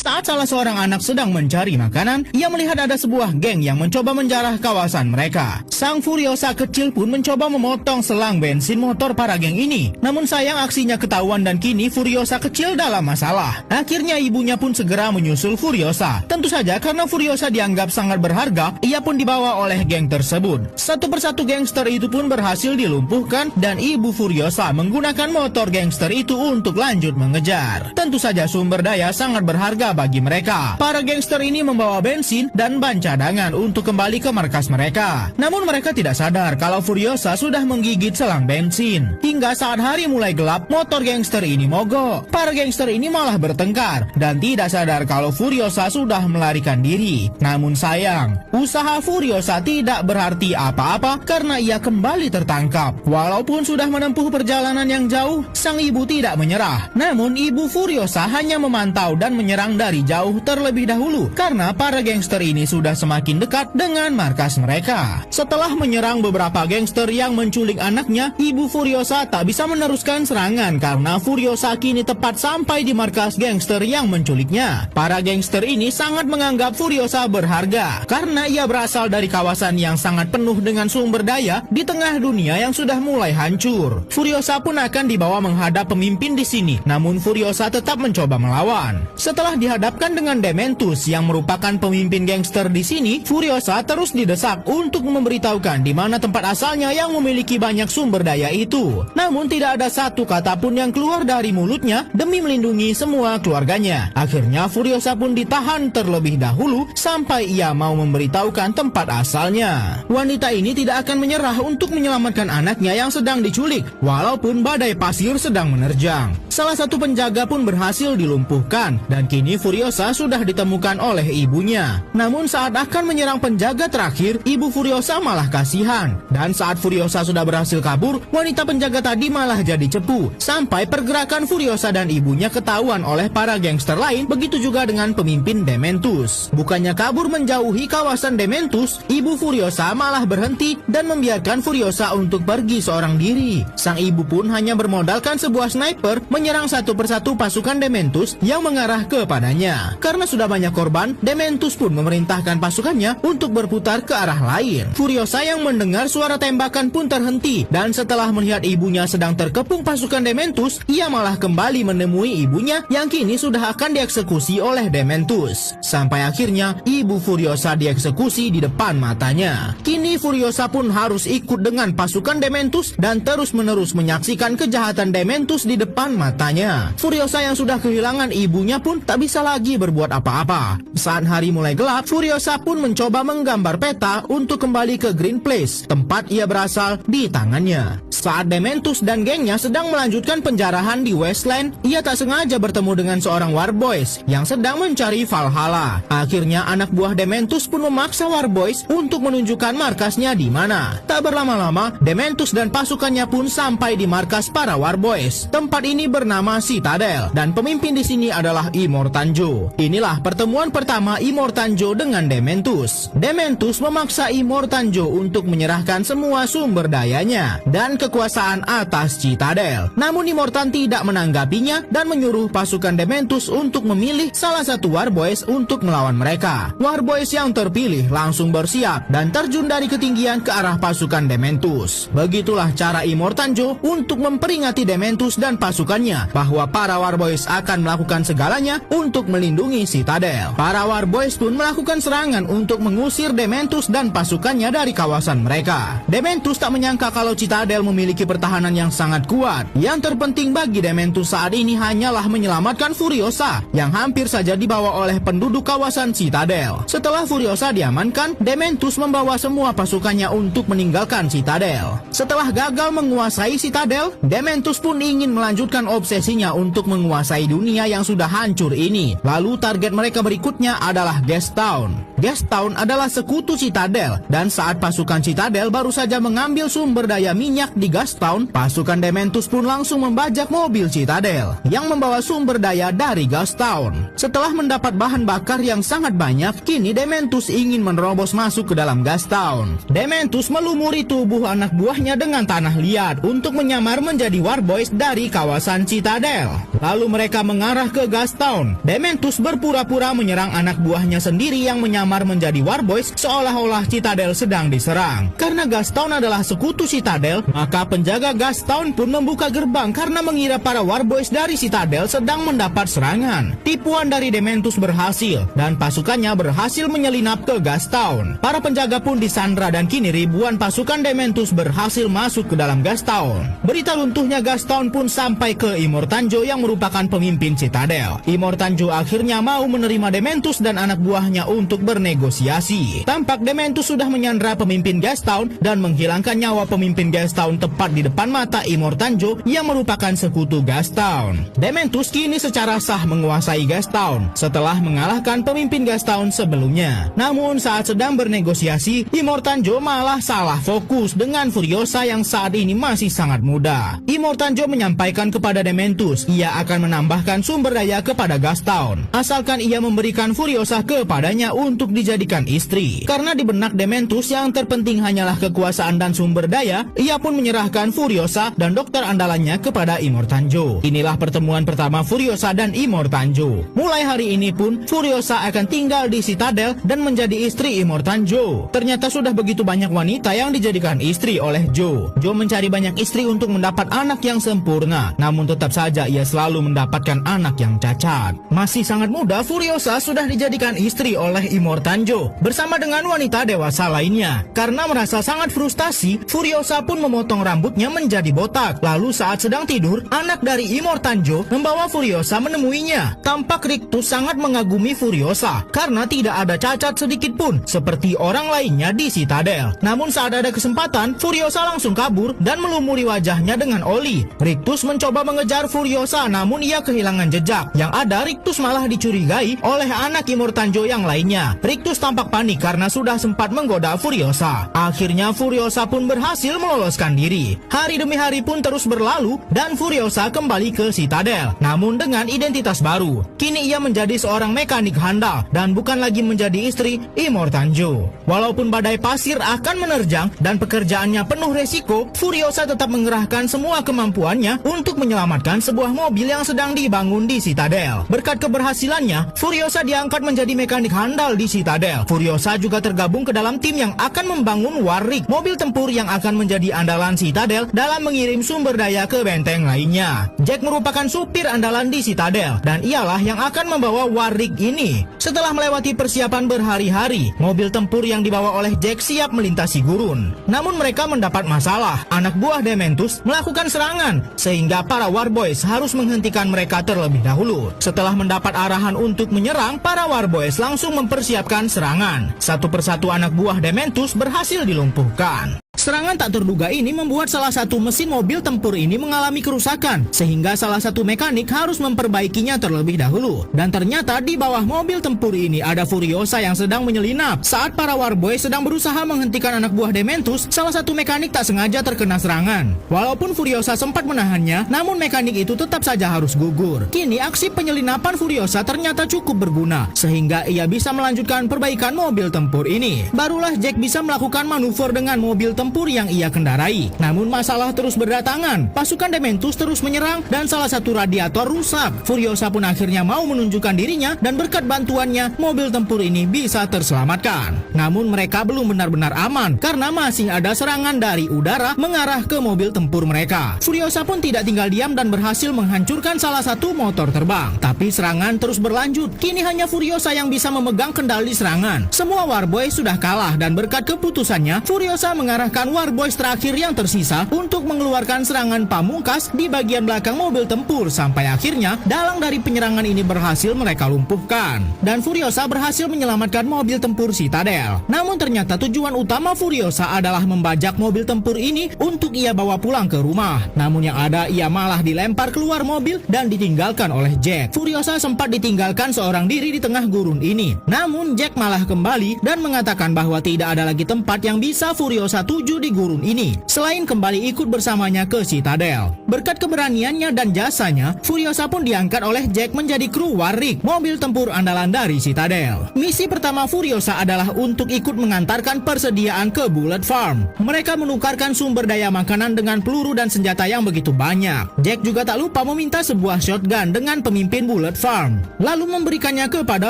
Saat salah seorang anak sedang mencari makanan, ia melihat ada sebuah geng yang mencoba menjarah kawasan mereka. Sang Furiosa kecil pun mencoba memotong selang bensin motor para geng ini. Namun sayang aksinya ketahuan dan kini Furiosa kecil dalam masalah. Akhirnya ibunya pun segera menyusul Furiosa. Tentu saja karena Furiosa dianggap sangat berharga, ia pun dibawa oleh geng tersebut. Satu persatu gangster itu pun berhasil dilumpuhkan dan ibu Furiosa menggunakan motor gangster itu untuk lanjut mengejar. Tentu saja sumber daya sangat berharga bagi mereka. Para gangster ini membawa bensin dan ban cadangan untuk kembali ke markas mereka. Namun mereka tidak sadar kalau Furiosa sudah menggigit selang bensin. Hingga saat hari mulai gelap, motor gangster ini mogok. Para gangster ini malah bertengkar dan tidak sadar kalau Furiosa sudah melarikan diri. Namun sayang, usaha Furiosa tidak berarti apa-apa karena ia kembali tertangkap. Walaupun sudah menempuh perjalanan yang jauh, sang ibu tidak menyerah. Namun ibu Furiosa hanya memantau dan menyerang dari jauh terlebih dahulu karena para gangster ini sudah semakin dekat dengan markas mereka. Setelah menyerang beberapa gangster yang menculik anaknya, ibu Furiosa tak bisa meneruskan serangan karena Furiosa kini tepat sampai di markas gangster yang menculiknya. Para gangster ini sangat menganggap Furiosa berharga karena ia berasal dari kawasan yang sangat penuh dengan sumber daya di tengah dunia yang sudah mulai hancur. Furiosa pun akan dibawa menghadap pemimpin di sini, namun Furiosa tetap mencoba melawan. Setelah dihadapkan dengan Dementus yang merupakan pemimpin gangster di sini, Furiosa terus didesak untuk memberitahukan di mana tempat asalnya yang memiliki banyak sumber daya itu. Namun tidak ada satu kata pun yang keluar dari mulutnya demi melindungi semua keluarganya. Akhirnya Furiosa pun ditahan terlebih dahulu sampai ia mau memberitahukan tempat asalnya. Wanita ini tidak akan menyerah untuk menyelamatkan anaknya yang sedang diculik, walaupun badai pasir sedang menerjang. Salah satu penjaga pun berhasil dilumpuhkan dan kini Furiosa sudah ditemukan oleh ibunya. Namun saat akan menyerang penjaga terakhir, ibu Furiosa malah kasihan. Dan saat Furiosa sudah berhasil kabur, wanita penjaga tadi malah jadi cepu. Sampai pergerakan Furiosa dan ibunya ketahuan oleh para gangster lain, begitu juga dengan pemimpin Dementus. Bukannya kabur menjauhi kawasan Dementus, ibu Furiosa malah berhenti dan membiarkan Furiosa untuk pergi seorang diri. Sang ibu pun hanya bermodalkan sebuah sniper menyerang satu persatu pasukan Dementus yang mengarah kepadanya. Karena sudah banyak korban, Dementus pun memerintahkan pasukannya untuk berputar ke arah lain. Furiosa yang mendengar suara tembakan pun terhenti dan setelah melihat ibunya sedang terkepung pasukan Dementus, ia malah kembali menemui ibunya yang kini sudah akan dieksekusi oleh Dementus. Sampai akhirnya ibu Furiosa dieksekusi di depan matanya. Kini Furiosa pun harus ikut dengan pasukan Dementus dan terus-menerus menyaksikan kejahatan Dementus di depan matanya. Furiosa yang sudah kehilangan ibunya pun tak bisa lagi berbuat apa-apa. Saat hari mulai gelap, Furiosa pun mencoba menggambar peta untuk kembali ke Green Place, tempat ia berasal, di tangannya. Saat Dementus dan gengnya sedang melanjutkan penjarahan di Wasteland, ia tak sengaja bertemu dengan seorang Warboys yang sedang mencari Valhalla. Akhirnya anak buah Dementus pun memaksa Warboys untuk menunjukkan markasnya di mana. Tak berlama-lama, Dementus dan pasukannya pun sampai di markas para Warboys. Tempat ini bernama Citadel dan pemimpin di sini adalah Immortanjo. Inilah pertemuan pertama Immortanjo dengan Dementus. Dementus memaksa Immortanjo untuk menyerahkan semua sumber dayanya dan kekuasaan atas Citadel. Namun Immortan tidak menanggapinya dan menyuruh pasukan Dementus untuk memilih salah satu Warboys untuk melawan mereka. Warboys yang terpilih langsung bersiap dan terjun dari ketinggian ke arah pasukan Dementus. Begitulah cara Immortanjo untuk memperingati Dementus dan pasukannya bahwa para Warboys akan melakukan segalanya untuk melindungi Citadel. Para Warboys pun melakukan serangan untuk mengusir Dementus dan pasukannya dari kawasan mereka. Dementus tak menyangka kalau Citadel memiliki pertahanan yang sangat kuat. Yang terpenting bagi Dementus saat ini hanyalah menyelamatkan Furiosa yang hampir saja dibawa oleh penduduk kawasan Citadel. Setelah Furiosa diamankan, Dementus membawa semua pasukannya untuk meninggalkan Citadel. Setelah gagal menguasai Citadel, Dementus pun ingin melanjutkan obsesinya untuk menguasai dunia yang sudah hancur ini. Lalu target mereka berikutnya adalah Gastown. Gastown adalah sekutu Citadel dan saat pasukan Citadel baru saja mengambil sumber daya minyak di Gastown, pasukan Dementus pun langsung membajak mobil Citadel yang membawa sumber daya dari Gastown. Setelah mendapat bahan bakar yang sangat banyak, kini Dementus ingin menerobos masuk ke dalam Gastown. Dementus melumuri tubuh anak buahnya dengan tanah liat untuk menyamar menjadi Warboys dari kawasan Citadel. Lalu mereka mengarah ke Gastown. Dementus berpura-pura menyerang anak buahnya sendiri yang menyamar menjadi Warboys seolah-olah Citadel sedang diserang. Karena Gastown adalah sekutu Citadel, maka penjaga Gastown pun membuka gerbang karena mengira para Warboys dari Citadel sedang mendapat serangan. Tipuan dari Dementus berhasil dan pasukannya berhasil menyelinap ke Gastown. Para penjaga pun disandra dan kini ribuan pasukan Dementus berhasil masuk ke dalam Gastown. Berita runtuhnya Gastown pun sampai ke Immortanjo yang merupakan pemimpin Citadel. Immortanjo akhirnya mau menerima Dementus dan anak buahnya untuk bernegosiasi. Tampak Dementus sudah menyandra pemimpin Gastown dan menghilangkan nyawa pemimpin Gastown tepat di depan mata Immortanjo yang merupakan sekutu Gastown. Dementus kini secara sah menguasai Gastown setelah mengalahkan pemimpin Gastown sebelumnya. Namun saat sedang bernegosiasi, Immortanjo malah salah fokus dengan Furiosa yang saat ini masih sangat muda. Immortanjo menyampaikan kepada Dementus ia akan menambahkan sumber daya kepada Gastown asalkan ia memberikan Furiosa kepadanya untuk dijadikan istri. Karena di benak Dementus yang terpenting hanyalah kekuasaan dan sumber daya, ia pun menyerahkan Furiosa dan dokter andalannya kepada Immortanjo. Inilah pertemuan pertama Furiosa dan Immortanjo. Mulai hari ini pun Furiosa akan tinggal di Citadel dan menjadi istri Immortanjo. Ternyata sudah begitu banyak wanita yang dijadikan istri oleh Joe. Joe mencari banyak istri untuk mendapat anak yang sempurna, namun tetap saja ia selalu mendapatkan anak yang cacat. Masih sangat muda, Furiosa sudah dijadikan istri oleh Immortanjo bersama dengan wanita dewasa lainnya. Karena merasa sangat frustasi, Furiosa pun memotong rambutnya menjadi botak. Lalu saat sedang tidur, anak dari Immortanjo membawa Furiosa menemuinya. Tampak Rictus sangat mengagumi Furiosa karena tidak ada cacat sedikit pun seperti orang lainnya di Citadel. Namun saat ada kesempatan, Furiosa langsung kabur dan melumuri wajahnya dengan oli. Rictus mencoba mengejar Furiosa namun ia kehilangan jejak. Yang ada Rictus malah dicurigai oleh anak Immortanjo yang lainnya. Rictus tampak panik karena sudah sempat menggoda Furiosa. Akhirnya Furiosa pun berhasil meloloskan diri. Hari demi hari pun terus berlalu dan Furiosa kembali ke Citadel, namun dengan identitas baru. Kini ia menjadi seorang mekanik handal dan bukan lagi menjadi istri Immortanjo. Walaupun badai pasir akan menerjang dan pekerjaannya penuh resiko, Furiosa tetap mengerahkan semua kemampuannya untuk menyelamatkan sebuah mobil yang sedang dibangun di Citadel. Berkat keberhasilannya, Furiosa diangkat menjadi mekanik handal di Citadel. Furiosa juga tergabung ke dalam tim yang akan membangun Warwick, mobil tempur yang akan menjadi andalan Citadel dalam mengirim sumber daya ke benteng lainnya. Jack merupakan supir andalan di Citadel dan ialah yang akan membawa Warwick ini. Setelah melewati persiapan berhari-hari, mobil tempur yang dibawa oleh Jack siap melintasi gurun. Namun mereka mendapat masalah. Anak buah Dementus melakukan serangan sehingga para Warboys harus menghentikan mereka terlebih dahulu. Setelah mendapat arahan untuk menyerang, para Warboys langsung mempersiapkan serangan. Satu persatu anak buah Dementus berhasil dilumpuhkan. Serangan tak terduga ini membuat salah satu mesin mobil tempur ini mengalami kerusakan, sehingga salah satu mekanik harus memperbaikinya terlebih dahulu. Dan ternyata di bawah mobil tempur ini ada Furiosa yang sedang menyelinap. Saat para Warboys sedang berusaha menghentikan anak buah Dementus, salah satu mekanik tak sengaja terkena serangan. Walaupun Furiosa sempat menahannya, namun mekanik itu tetap saja harus gugur. Kini aksi penyelinapan Furiosa ternyata cukup berguna, sehingga ia bisa melanjutkan perbaikan mobil tempur ini. Barulah Jack bisa melakukan manuver dengan mobil tempur yang ia kendarai. Namun masalah terus berdatangan. Pasukan Dementus terus menyerang dan salah satu radiator rusak. Furiosa pun akhirnya mau menunjukkan dirinya dan berkat bantuannya mobil tempur ini bisa terselamatkan. Namun mereka belum benar-benar aman karena masih ada serangan dari udara mengarah ke mobil tempur mereka. Furiosa pun tidak tinggal diam dan berhasil menghancurkan salah satu motor terbang. Tapi serangan terus berlanjut. Kini hanya Furiosa yang bisa memegang kendali serangan. Semua Warboy sudah kalah dan berkat keputusannya Furiosa mengarahkan Warboys terakhir yang tersisa untuk mengeluarkan serangan pamungkas di bagian belakang mobil tempur sampai akhirnya dalang dari penyerangan ini berhasil mereka lumpuhkan dan Furiosa berhasil menyelamatkan mobil tempur Citadel. Namun ternyata tujuan utama Furiosa adalah membajak mobil tempur ini untuk ia bawa pulang ke rumah. Namun yang ada ia malah dilempar keluar mobil dan ditinggalkan oleh Jack. Furiosa sempat ditinggalkan seorang diri di tengah gurun ini. Namun Jack malah kembali dan mengatakan bahwa tidak ada lagi tempat yang bisa Furiosa tuju menuju di gurun ini, selain kembali ikut bersamanya ke Citadel. Berkat keberaniannya dan jasanya, Furiosa pun diangkat oleh Jack menjadi kru Warwick, mobil tempur andalan dari Citadel. Misi pertama Furiosa adalah untuk ikut mengantarkan persediaan ke Bullet Farm. Mereka menukarkan sumber daya makanan dengan peluru dan senjata yang begitu banyak. Jack juga tak lupa meminta sebuah shotgun dengan pemimpin Bullet Farm, lalu memberikannya kepada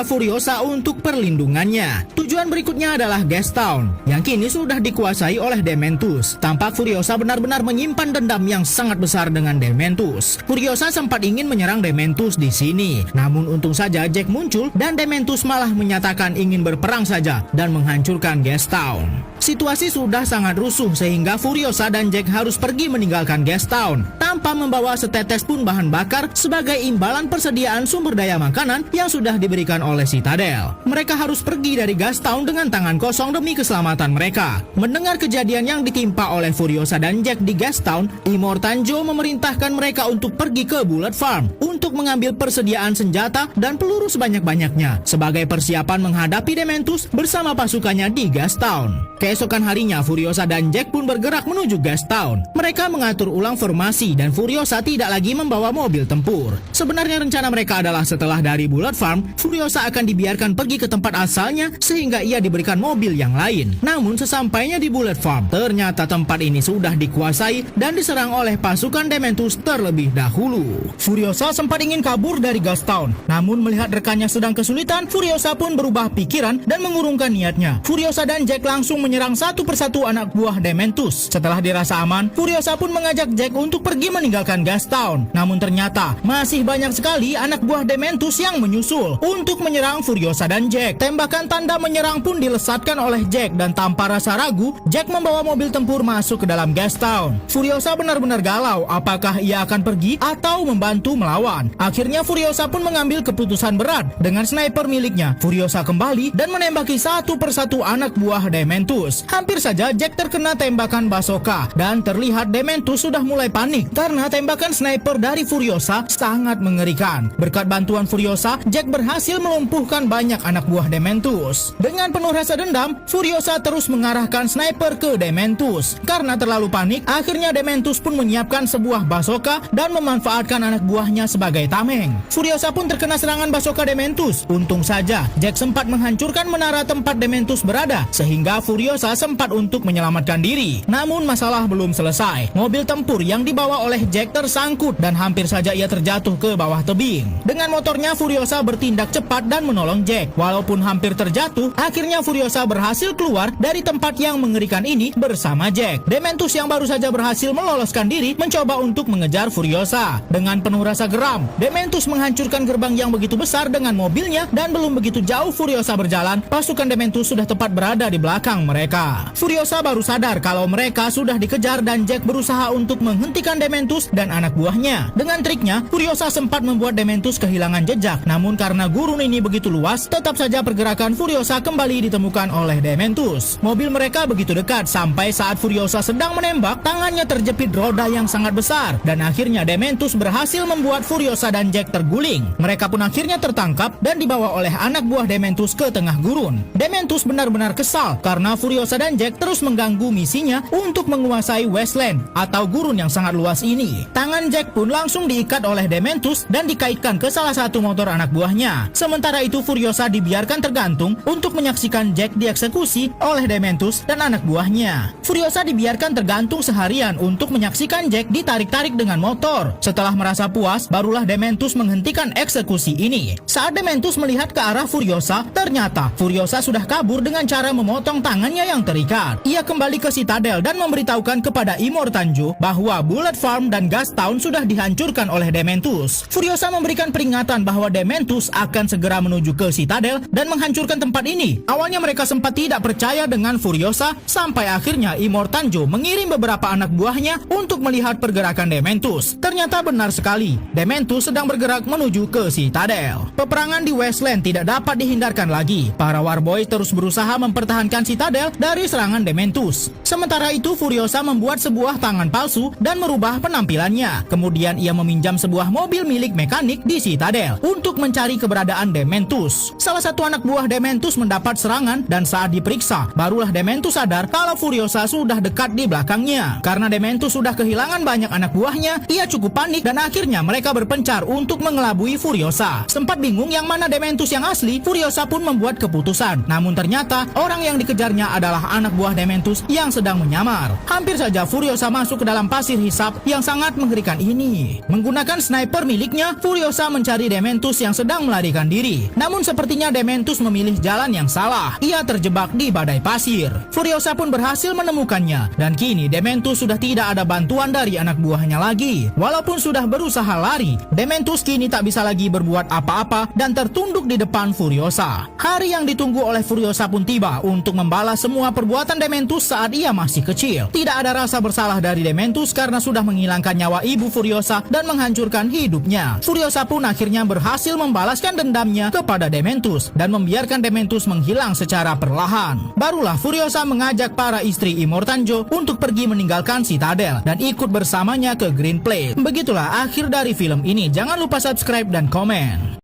Furiosa untuk perlindungannya. Tujuan berikutnya adalah Gastown, yang kini sudah dikuasai oleh Dementus. Tampak Furiosa benar-benar menyimpan dendam yang sangat besar dengan Dementus. Furiosa sempat ingin menyerang Dementus di sini, namun untung saja Jack muncul dan Dementus malah menyatakan ingin berperang saja dan menghancurkan Gastown. Situasi sudah sangat rusuh sehingga Furiosa dan Jack harus pergi meninggalkan Gastown tanpa membawa setetes pun bahan bakar sebagai imbalan persediaan sumber daya makanan yang sudah diberikan oleh Citadel. Mereka harus pergi dari Gastown dengan tangan kosong demi keselamatan mereka. Mendengar kejadian yang ditimpa oleh Furiosa dan Jack di Gastown, Immortanjo memerintahkan mereka untuk pergi ke Bullet Farm untuk mengambil persediaan senjata dan peluru sebanyak-banyaknya sebagai persiapan menghadapi Dementus bersama pasukannya di Gastown. Keesokan harinya, Furiosa dan Jack pun bergerak menuju Gastown. Mereka mengatur ulang formasi dan Furiosa tidak lagi membawa mobil tempur. Sebenarnya rencana mereka adalah setelah dari Bullet Farm, Furiosa akan dibiarkan pergi ke tempat asalnya sehingga ia diberikan mobil yang lain. Namun sesampainya di Bullet Farm, ternyata tempat ini sudah dikuasai dan diserang oleh pasukan Dementus terlebih dahulu. Furiosa sempat ingin kabur dari Gastown, namun melihat rekannya sedang kesulitan, Furiosa pun berubah pikiran dan mengurungkan niatnya. Furiosa dan Jack langsung menyerang satu persatu anak buah Dementus. Setelah dirasa aman, Furiosa pun mengajak Jack untuk pergi meninggalkan Gastown. Namun ternyata masih banyak sekali anak buah Dementus yang menyusul untuk menyerang Furiosa dan Jack. Tembakan tanda menyerang pun dilesatkan oleh Jack dan tanpa rasa ragu, Jack membawa mobil tempur masuk ke dalam Gastown. Furiosa benar-benar galau apakah ia akan pergi atau membantu melawan. Akhirnya Furiosa pun mengambil keputusan berat. Dengan sniper miliknya, Furiosa kembali dan menembaki satu persatu anak buah Dementus. Hampir saja Jack terkena tembakan bazooka dan terlihat Dementus sudah mulai panik karena tembakan sniper dari Furiosa sangat mengerikan. Berkat bantuan Furiosa, Jack berhasil melumpuhkan banyak anak buah Dementus. Dengan penuh rasa dendam, Furiosa terus mengarahkan sniper ke Dementus. Karena terlalu panik, akhirnya Dementus pun menyiapkan sebuah bazooka dan memanfaatkan anak buahnya sebagai tameng. Furiosa pun terkena serangan bazooka Dementus. Untung saja Jack sempat menghancurkan menara tempat Dementus berada sehingga Furiosa sempat untuk menyelamatkan diri. Namun masalah belum selesai. Mobil tempur yang dibawa oleh Jack tersangkut dan hampir saja ia terjatuh ke bawah tebing. Dengan motornya, Furiosa bertindak cepat dan menolong Jack. Walaupun hampir terjatuh, akhirnya Furiosa berhasil keluar dari tempat yang mengerikan ini bersama Jack. Dementus yang baru saja berhasil meloloskan diri mencoba untuk mengejar Furiosa. Dengan penuh rasa geram, Dementus menghancurkan gerbang yang begitu besar dengan mobilnya dan belum begitu jauh Furiosa berjalan, pasukan Dementus sudah tepat berada di belakang mereka. Furiosa baru sadar kalau mereka sudah dikejar dan Jack berusaha untuk menghentikan Dementus dan anak buahnya. Dengan triknya, Furiosa sempat membuat Dementus kehilangan jejak. Namun karena gurun ini begitu luas, tetap saja pergerakan Furiosa kembali ditemukan oleh Dementus. Mobil mereka begitu dekat sampai saat Furiosa sedang menembak, tangannya terjepit roda yang sangat besar dan akhirnya Dementus berhasil membuat Furiosa dan Jack terguling. Mereka pun akhirnya tertangkap dan dibawa oleh anak buah Dementus ke tengah gurun. Dementus benar-benar kesal karena Furiosa dan Jack terus mengganggu misinya untuk menguasai Wasteland atau gurun yang sangat luas ini. Tangan Jack pun langsung diikat oleh Dementus dan dikaitkan ke salah satu motor anak buahnya. Sementara itu Furiosa dibiarkan tergantung untuk menyaksikan Jack dieksekusi oleh Dementus dan anak buahnya. Furiosa dibiarkan tergantung seharian untuk menyaksikan Jack ditarik-tarik dengan motor. Setelah merasa puas, barulah Dementus menghentikan eksekusi ini. Saat Dementus melihat ke arah Furiosa, ternyata Furiosa sudah kabur dengan cara memotong tangannya yang terikat. Ia kembali ke Citadel dan memberitahukan kepada Immortanjo bahwa Bullet Farm dan Gastown sudah dihancurkan oleh Dementus. Furiosa memberikan peringatan bahwa Dementus akan segera menuju ke Citadel dan menghancurkan tempat ini. Awalnya mereka sempat tidak percaya dengan Furiosa sampai akhirnya Immortanjo mengirim beberapa anak buahnya untuk melihat pergerakan Dementus. Ternyata benar sekali, Dementus sedang bergerak menuju ke Citadel. Peperangan di Wasteland tidak dapat dihindarkan lagi. Para Warboy terus berusaha mempertahankan Citadel dari serangan Dementus. Sementara itu Furiosa membuat sebuah tangan palsu dan merubah penampilannya. Kemudian ia meminjam sebuah mobil milik mekanik di Citadel untuk mencari keberadaan Dementus. Salah satu anak buah Dementus mendapat serangan dan saat diperiksa, barulah Dementus sadar kalau Furiosa Furiosa sudah dekat di belakangnya. Karena Dementus sudah kehilangan banyak anak buahnya, ia cukup panik dan akhirnya mereka berpencar untuk mengelabui Furiosa. Sempat bingung yang mana Dementus yang asli, Furiosa pun membuat keputusan. Namun ternyata orang yang dikejarnya adalah anak buah Dementus yang sedang menyamar. Hampir saja Furiosa masuk ke dalam pasir hisap yang sangat mengerikan ini. Menggunakan sniper miliknya, Furiosa mencari Dementus yang sedang melarikan diri. Namun sepertinya Dementus memilih jalan yang salah. Ia terjebak di badai pasir. Furiosa pun berhasil menemukannya dan kini Dementus sudah tidak ada bantuan dari anak buahnya lagi. Walaupun sudah berusaha lari, Dementus kini tak bisa lagi berbuat apa-apa dan tertunduk di depan Furiosa. Hari yang ditunggu oleh Furiosa pun tiba untuk membalas semua perbuatan Dementus saat ia masih kecil. Tidak ada rasa bersalah dari Dementus karena sudah menghilangkan nyawa ibu Furiosa dan menghancurkan hidupnya. Furiosa pun akhirnya berhasil membalaskan dendamnya kepada Dementus dan membiarkan Dementus menghilang secara perlahan. Barulah Furiosa mengajak para istri Immortanjo untuk pergi meninggalkan Citadel dan ikut bersamanya ke Green Place. Begitulah akhir dari film ini. Jangan lupa subscribe dan komen.